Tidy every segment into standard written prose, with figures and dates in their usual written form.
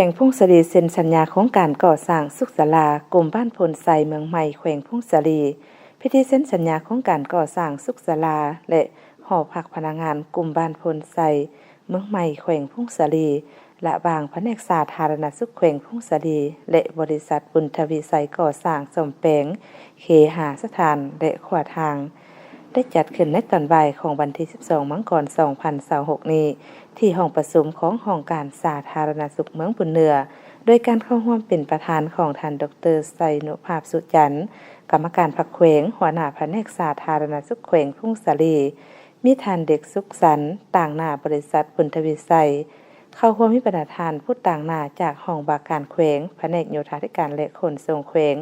วงพุ่งสลีเซ็นสัญญาของการก่อสร้างสุขศาลากรมบ้านพลไซเมืองใหม่แขวงพุ่งสลีพิธีเซ็นสัญญาของการก่อสร้างสุขศาลาและหอพักพนักงานกลุ่มบ้านพลไซเมืองใหม่แขวงพุ่งสลีและบางแผนกสาธารณสุขแขวงพุ่งสลีและบริษัทบุญทวีไซก่อสร้างสมแปลงเคหสถานและขวาทางได้จัดขึ้นในตอนบ่ายของวันที่12มังกร2026นี้ที่ห้องประชุมของห้องการสาธารณสุขเมืองบุญเหนือโดยการเข้าร่วมเป็นประธานของท่านดร.ไซนุภาพสุจันทร์กรรมการพรรคแขวงหัวหน้าแผนกสาธารณสุขแขวงพุ่งสลีมีท่านเด็กสุขสันต์ต่างหน้าบริษัทบุญทวีไซเข้าร่วมมีประธานผู้ต่างหน้าจากห้องบาการแขวงแผนกโยธาธิการและขนส่งแขวง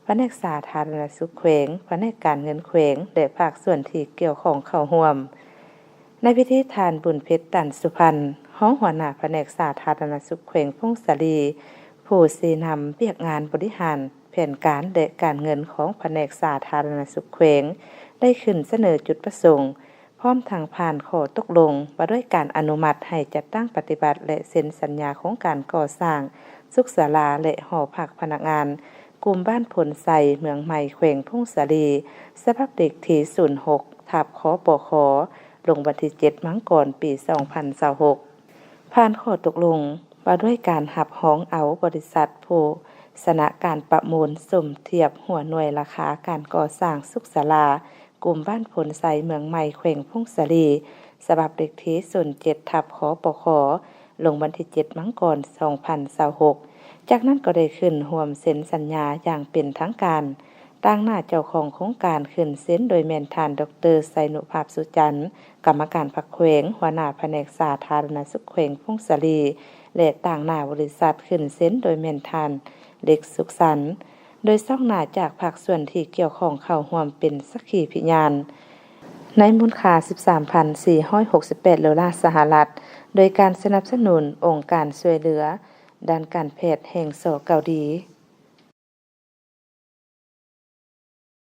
แผนกสาธารณสุขแขวงแผนกการเงินแขวงและภาคส่วนที่เกี่ยวข้องเข้าร่วมในพิธีทานบุญเพชรตันสุพรรณห้องหัวหน้าแผนกสาธารณสุขแขวงพุ่งสลีผู้สีนำเรียกงานบริหารแผนการและการเงินของแผนกสาธารณสุขแขวงได้ขึ้นเสนอจุดประสงค์พร้อมทางผ่านข้อตกลงว่าด้วยการอนุมัติให้จัดตั้งปฏิบัติและเซ็นสัญญาของการก่อสร้างสุขศาลาและหอพักพนักงานกลุ่มบ้านผลไซเมืองใหม่แขวงพุ่งสลีสภาพเด็กที่06ทับขปขลงวันที่7มังกรปี2026ผ่านข้อตกลงว่าด้วยการหับห้องเอาบริษัทผู้ชนะการประมูลสมเทียบหัวหน่วยราคาการก่อสร้างสุขศาลากลุ่มบ้านผลไซเมืองใหม่แขวงพุ่งสลีฉบับเด็กที่07ทับขปขลงวันที่7มังกร2026จากนั้นก็ได้ขึ้นร่วมเซ็นสัญญาอย่างเป็นทางการตั้งหน้าเจ้าของโครงการขึ้นเซ็นโดยแม่นท่านดร.ไซนุภาพสุจันทร์กรรมการพรรคแขวงหัวหน้าแผนกสาธารณสุขแขวงพุ่งสลีและต่างหน้าบริษัทขึ้นเซ็นโดยแม่นท่านเด็กสุขสันต์โดยซ่องหน้าจากภาคส่วนที่เกี่ยวข้องเข้าร่วมเป็นสักขีพยานในมูลค่า 13,468 ดอลลาร์สหรัฐโดยการสนับสนุนองค์การช่วยเหลือด้านการแพทย์แห่งส.เกาหลี